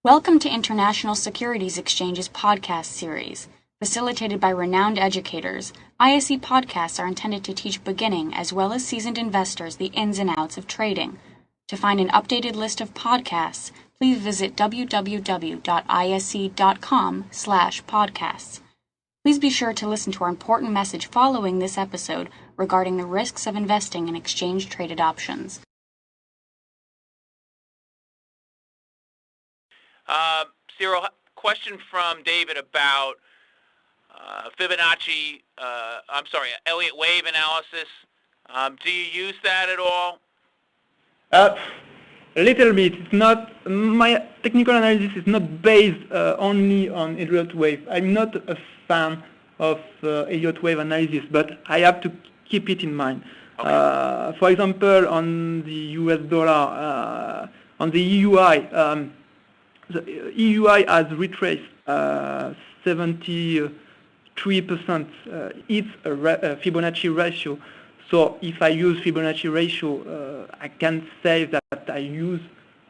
Welcome to International Securities Exchange's podcast series. Facilitated by renowned educators, ISE podcasts are intended to teach beginning as well as seasoned investors the ins and outs of trading. To find an updated list of podcasts, please visit www.ise.com/podcasts. Please be sure to listen to our important message following this episode regarding the risks of investing in exchange-traded options. Cyril, question from David about Fibonacci, Elliott wave analysis. Do you use that at all? A little bit. It's not, my technical analysis is not based only on Elliott wave. I'm not a fan of Elliott wave analysis, but I have to keep it in mind. Okay. For example, on the US dollar, on the EUI, the EUI has retraced 73%. It's a Fibonacci ratio. So if I use Fibonacci ratio, I can say that I use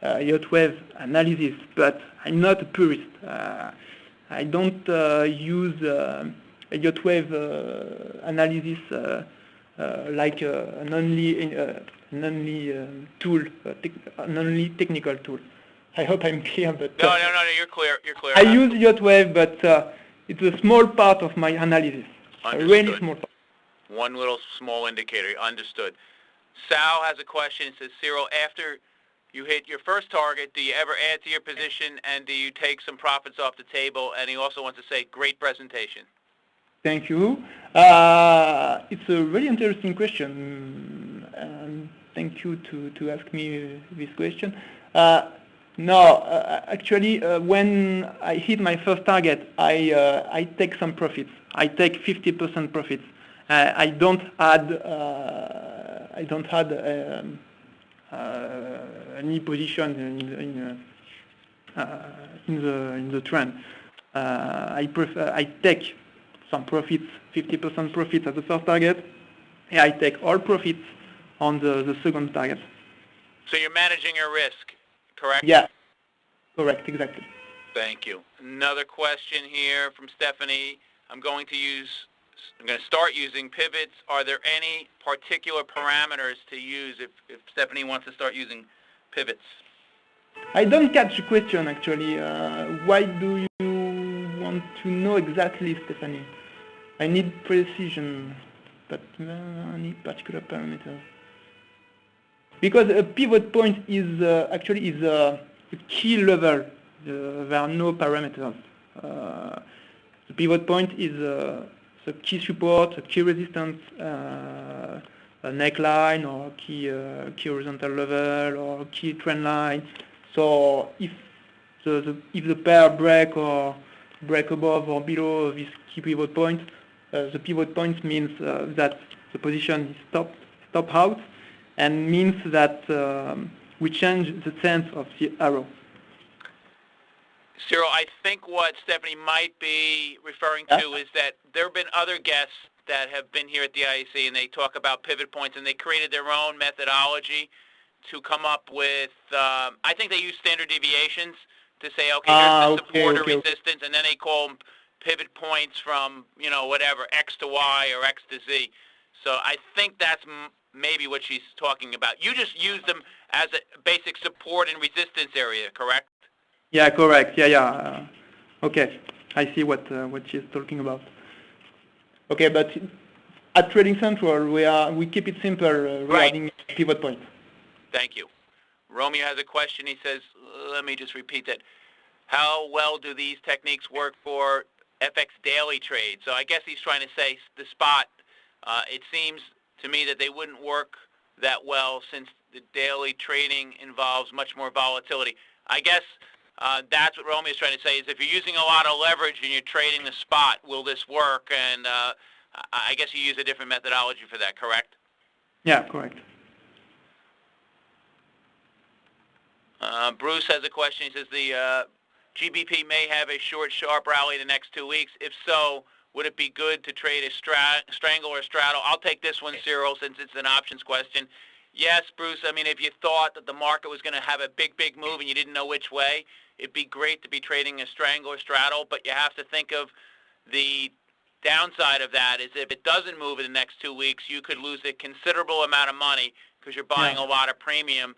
Elliott wave analysis, but I'm not a purist. I don't use Elliott wave analysis like an only technical tool. I hope I'm clear, but no, you're clear. You're clear. I use Elliott wave, but it's a small part of my analysis. Understood. A really small part. One little small indicator. Understood. Sal has a question. It says, Cyril, after you hit your first target, do you ever add to your position, and do you take some profits off the table? And he also wants to say, great presentation. Thank you. It's a really interesting question. Thank you to ask me this question. No, actually, when I hit my first target, I take some profits. I take 50% profits. I don't add any position in the trend. I take some profits, 50% profits at the first target. And I take all profits on the second target. So you're managing your risk, correct? Yeah, correct, exactly. Thank you. Another question here from Stephanie. I'm going to start using pivots. Are there any particular parameters to use if Stephanie wants to start using pivots? I don't catch the question, actually. Why do you want to know exactly, Stephanie? I need precision, but any particular parameters. Because a pivot point is actually a key level. There are no parameters. The pivot point is a key support, a key resistance, a neckline, or key horizontal level, or key trend line. So if the pair break above or below this key pivot point, the pivot point means that the position is stop out, and means that we change the sense of the arrow. Cyril, I think what Stephanie might be referring to is that there have been other guests that have been here at the IEC, and they talk about pivot points, and they created their own methodology to come up with, I think they use standard deviations to say, okay, here's the support or resistance, and then they call them pivot points from, whatever, X to Y or X to Z. So I think that's maybe what she's talking about. You just use them as a basic support and resistance area, correct? Yeah, correct. Yeah. Okay, I see what she's talking about. Okay, but at Trading Central, we keep it simple regarding pivot point. Thank you. Romeo has a question. He says, let me just repeat that. How well do these techniques work for FX daily trade? So I guess he's trying to say the spot. It seems to me that they wouldn't work that well since the daily trading involves much more volatility. I guess that's what Romeo is trying to say, is if you're using a lot of leverage and you're trading the spot, will this work? And I guess you use a different methodology for that, correct? Yeah, correct. Bruce has a question. He says the GBP may have a short, sharp rally the next 2 weeks. If so, would it be good to trade a strangle or straddle? I'll take this one, Cyril, since it's an options question. Yes, Bruce. I mean, if you thought that the market was going to have a big move and you didn't know which way, it'd be great to be trading a strangle or straddle, but you have to think of the downside of that is if it doesn't move in the next 2 weeks, you could lose a considerable amount of money because you're buying a lot of premium,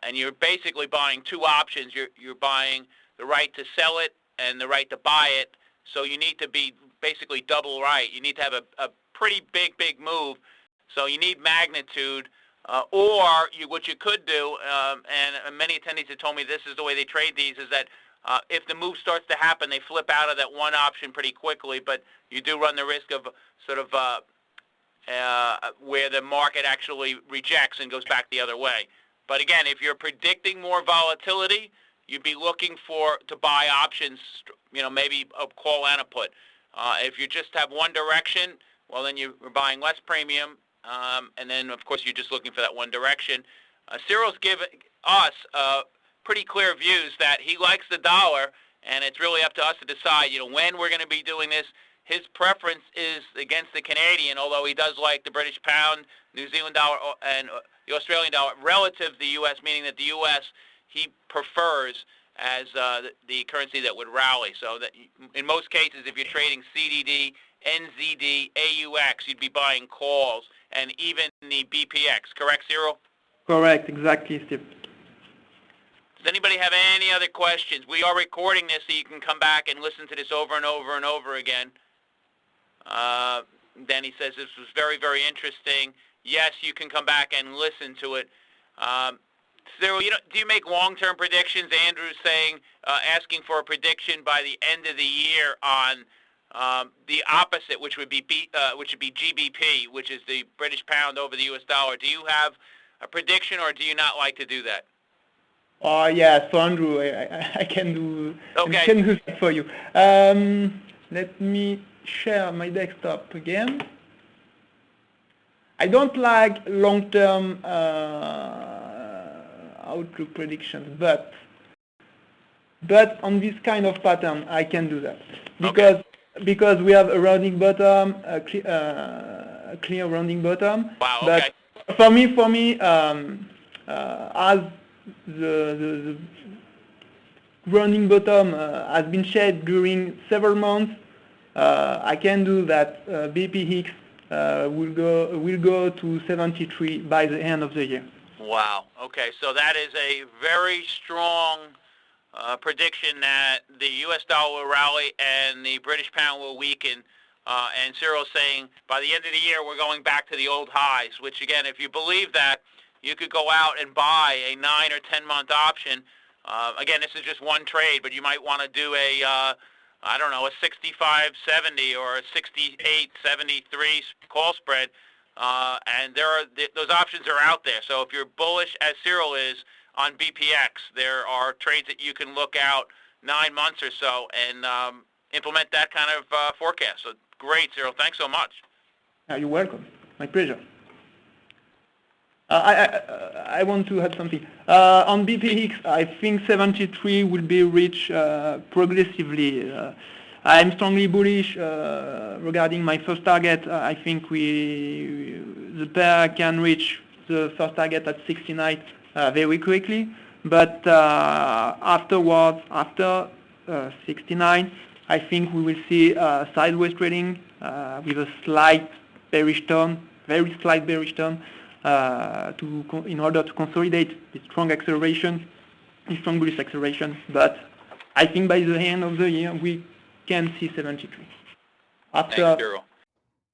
and you're basically buying two options. You're buying the right to sell it and the right to buy it, so you need to be basically double right. You need to have a pretty big move, so you need magnitude. What you could do, and many attendees have told me this is the way they trade these, is that if the move starts to happen, they flip out of that one option pretty quickly, but you do run the risk of sort of where the market actually rejects and goes back the other way. But again, if you're predicting more volatility, you'd be looking to buy options, maybe a call and a put. If you just have one direction, well, then you're buying less premium. And then, of course, you're just looking for that one direction. Cyril's given us pretty clear views that he likes the dollar, and it's really up to us to decide, when we're going to be doing this. His preference is against the Canadian, although he does like the British pound, New Zealand dollar, and the Australian dollar relative to the U.S., meaning that the U.S. he prefers as the currency that would rally. So that in most cases, if you're trading CDD, NZD, AUX, you'd be buying calls, and even the BPX. Correct, Cyril? Correct, exactly, Steve. Does anybody have any other questions? We are recording this so you can come back and listen to this over and over and over again. Danny says this was very interesting. Yes, you can come back and listen to it. Cyril, do you make long-term predictions? Andrew's saying, asking for a prediction by the end of the year on the opposite, which would be GBP, which is the British pound over the U.S. dollar. Do you have a prediction, or do you not like to do that? Yeah, so Andrew, I can do. Okay. I can do that for you. Let me share my desktop again. I don't like long-term outlook predictions, but on this kind of pattern, I can do that because we have a rounding bottom, a clear rounding bottom. Wow. Okay. But for me, as the rounding bottom has been shed during several months, I can do that. BPX will go to 73 by the end of the year. Wow. Okay, so that is a very strong prediction that the U.S. dollar will rally and the British pound will weaken. And Cyril's saying by the end of the year we're going back to the old highs, which again, if you believe that, you could go out and buy a 9 or 10 month option. Again, this is just one trade, but you might want to do a 65.70 or a 68.73 call spread. And those options are out there. So if you're bullish, as Cyril is, on BPX, there are trades that you can look out 9 months or so and implement that kind of forecast. So great, Cyril. Thanks so much. You're welcome. My pleasure. I want to add something. On BPX, I think 73 will be reached progressively. I'm strongly bullish regarding my first target. I think the pair can reach the first target at 69 very quickly. But afterwards, after 69, I think we will see sideways trading with a slight bearish turn, very slight bearish turn, in order to consolidate the strong acceleration, the strong bullish acceleration. But I think by the end of the year, we can see 73. Thanks, Cyril.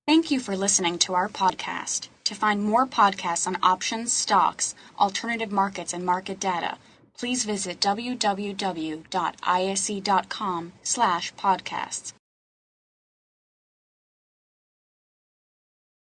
Thank you for listening to our podcast. To find more podcasts on options, stocks, alternative markets, and market data, please visit www.ise.com/podcasts.